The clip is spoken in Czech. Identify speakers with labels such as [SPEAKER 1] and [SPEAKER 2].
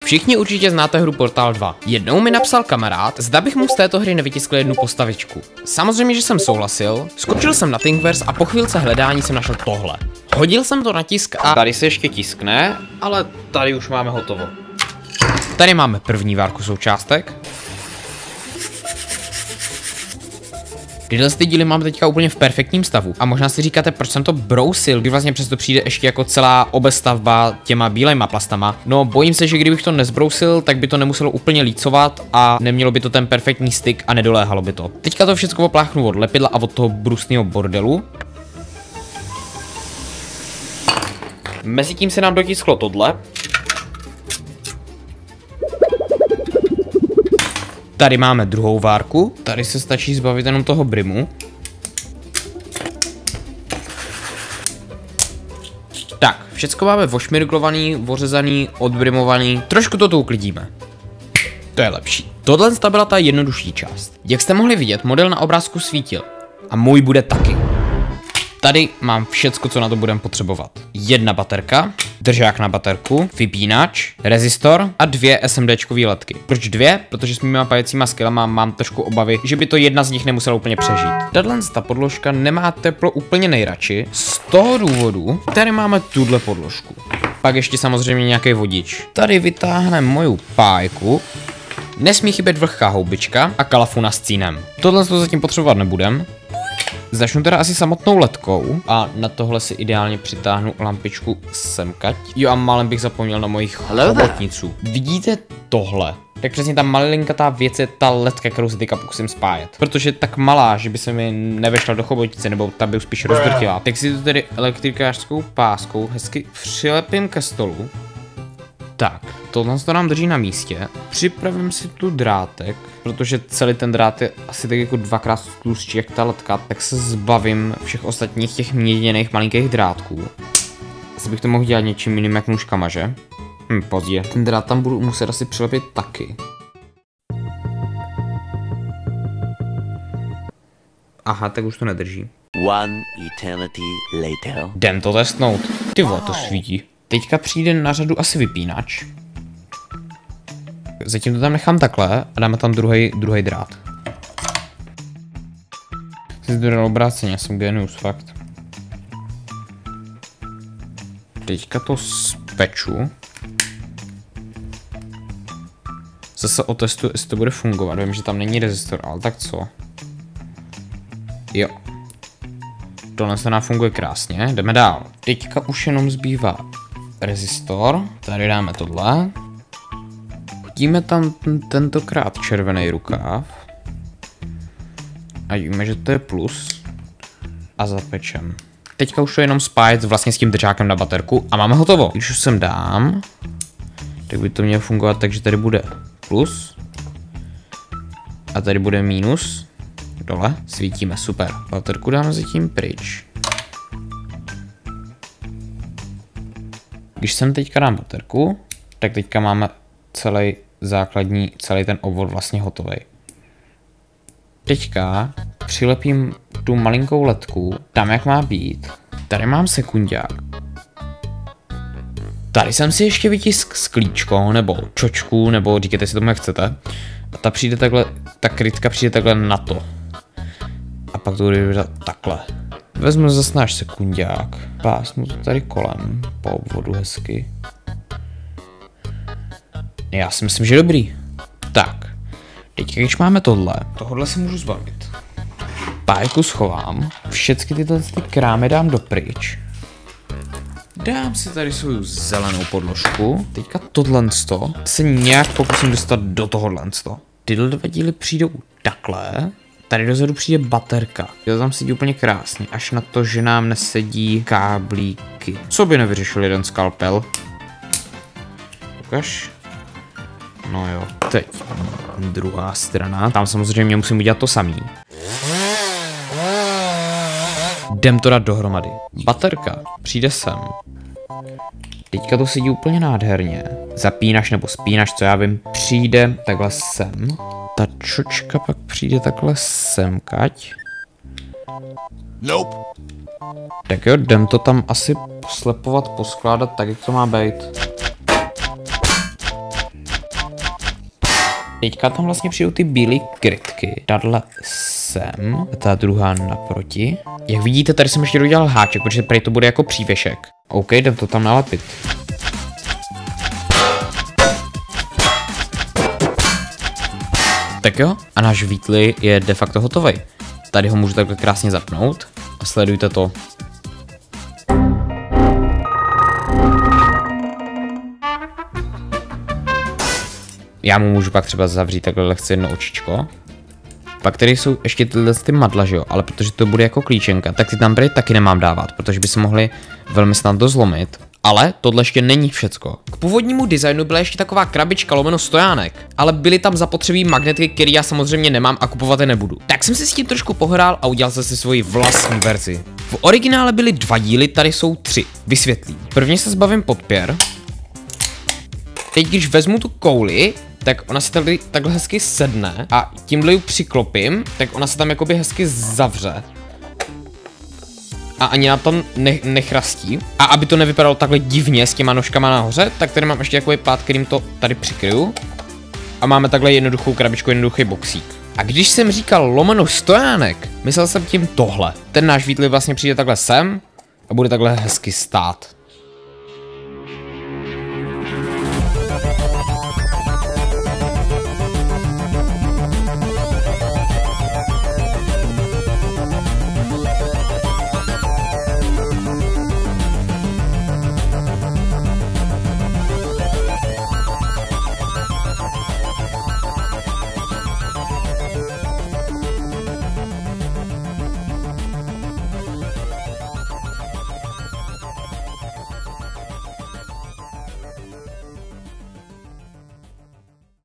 [SPEAKER 1] Všichni určitě znáte hru Portal 2. Jednou mi napsal kamarád, zda bych mu z této hry nevytiskl jednu postavičku. Samozřejmě, že jsem souhlasil, skočil jsem na Thingiverse a po chvilce hledání jsem našel tohle. Hodil jsem to na tisk a tady se ještě tiskne, ale tady už máme hotovo. Tady máme první várku součástek. Tyhle díly mám teďka úplně v perfektním stavu a možná si říkáte, proč jsem to brousil, když vlastně přesto přijde ještě jako celá obestavba těma bílejma plastama. No bojím se, že kdybych to nezbrousil, tak by to nemuselo úplně lícovat a nemělo by to ten perfektní styk a nedoléhalo by to. Teďka to všechno opláchnu od lepidla a od toho brusného bordelu. Mezitím se nám dotisklo tohle. Tady máme druhou várku, tady se stačí zbavit jenom toho brimu. Tak, všecko máme vošmirglovaný, ořezaný, odbrimovaný, trošku to tu uklidíme. To je lepší. Tohle byla ta jednodušší část. Jak jste mohli vidět, model na obrázku svítil. A můj bude taky. Tady mám všecko, co na to budeme potřebovat. Jedna baterka, držák na baterku, vypínač, rezistor a dvě SMDčkové ledky. Proč dvě? Protože s mýma pajecíma skillama mám trošku obavy, že by to jedna z nich nemusela úplně přežít. Tato podložka nemá teplo úplně nejradši. Z toho důvodu tady máme tuhle podložku. Pak ještě samozřejmě nějaký vodič. Tady vytáhneme moju pájku. Nesmí chybět vlhká houbička a kalafuna s cínem. Tohle to zatím potřebovat nebudem. Začnu teda asi samotnou ledkou a na tohle si ideálně přitáhnu lampičku semkať. Jo a málem bych zapomněl na mojich chobotnicu. Vidíte tohle? Tak přesně ta malinkatá věc je ta ledka, kterou se teďka pokusím spájet. Protože je tak malá, že by se mi nevešla do chobotnice, nebo ta by už spíš rozdrtila. Tak si to tedy elektrikářskou páskou hezky přilepím ke stolu. Tak, tohle to nám drží na místě. Připravím si tu drátek, protože celý ten drát je asi tak jako dvakrát tlustší jak ta ledka, tak se zbavím všech ostatních těch měděných malinkých drátků. Asi bych to mohl dělat něčím jiným jak nůžkama, že? Pozdě. Ten drát tam budu muset asi přilepit taky. Aha, tak už to nedrží.
[SPEAKER 2] One eternity later.
[SPEAKER 1] Jdem to testnout. Ty vole, to svítí. Teďka přijde na řadu asi vypínač. Zatím to tam nechám takhle a dáme tam druhý drát. Jsi to dal obráceně, jsem genius, fakt. Teďka to speču. Zase otestuju, jestli to bude fungovat. Vím, že tam není rezistor, ale tak co? Jo. Tohle se nám funguje krásně, jdeme dál. Teďka už jenom zbývá rezistor, tady dáme tohle. Hodíme tam tentokrát červený rukáv. A víme, že to je plus. A zapečem. Teďka už to jenom spájet vlastně s tím držákem na baterku a máme hotovo. Když už sem dám, tak by to mělo fungovat tak, že tady bude plus. A tady bude minus. Dole svítíme, super. Baterku dáme zatím pryč. Když sem teďka dám baterku, tak teďka máme celý ten obvod vlastně hotový. Teďka přilepím tu malinkou ledku tam, jak má být. Tady mám sekundák. Tady jsem si ještě vytiskl sklíčko, nebo čočku, nebo říkejte si tomu, jak chcete. A ta přijde takhle, ta krytka přijde takhle na to. A pak to bude vypadat takhle. Vezmu zase náš sekundák, pásnu to tady kolem, po obvodu hezky. Já si myslím, že dobrý. Tak, teď když máme tohle si můžu zbavit. Pájku schovám, všechny tyhle krámy dám dopryč. Dám si tady svou zelenou podložku. Teďka tohle se nějak pokusím dostat do tohohle. Tyhle dva díly přijdou takhle. Tady dozadu přijde baterka. To tam sedí úplně krásně, až na to, že nám nesedí káblíky. Co by nevyřešil jeden skalpel? Ukaž. No jo, teď druhá strana. Tam samozřejmě musím udělat to samý. Jdem to dát dohromady. Baterka přijde sem. Teďka to sedí úplně nádherně. Zapínač nebo spínač, co já vím, přijde takhle sem. Ta čočka pak přijde takhle semkať.
[SPEAKER 2] Nope.
[SPEAKER 1] Tak jo, jdem to tam asi poslepovat, poskládat tak, jak to má být. Teďka tam vlastně přijdou ty bílé krytky. Tahle sem, a ta druhá naproti. Jak vidíte, tady jsem ještě dodělal háček, protože prej to bude jako přívěšek. OK, jdem to tam nalepit. Tak jo, a náš Wheatley je de facto hotový. Tady ho můžu takhle krásně zapnout a sledujte to. Já mu můžu pak třeba zavřít takhle lehce jedno očičko. Pak tady jsou ještě tyhle ty madla, že jo, ale protože to bude jako klíčenka, tak ty tam taky nemám dávat, protože by se mohly velmi snadno zlomit. Ale tohle ještě není všecko. K původnímu designu byla ještě taková krabička lomeno stojánek, ale byly tam zapotřebí magnetky, které já samozřejmě nemám a kupovat je nebudu. Tak jsem si s tím trošku pohrál a udělal jsem si svoji vlastní verzi. V originále byly 2 díly, tady jsou 3. Vysvětlím. Prvně se zbavím podpěr. Teď když vezmu tu kouli, tak ona se tady takhle hezky sedne a tímhle ji přiklopím, tak ona se tam jakoby hezky zavře. A ani na tom nechrastí. A aby to nevypadalo takhle divně s těma nožkama nahoře, tak tady mám ještě takový plát, kterým to tady přikryju. A máme takhle jednoduchou krabičku, jednoduchý boxík. A když jsem říkal lomeno stojánek, myslel jsem tím tohle. Ten náš Wheatley vlastně přijde takhle sem a bude takhle hezky stát.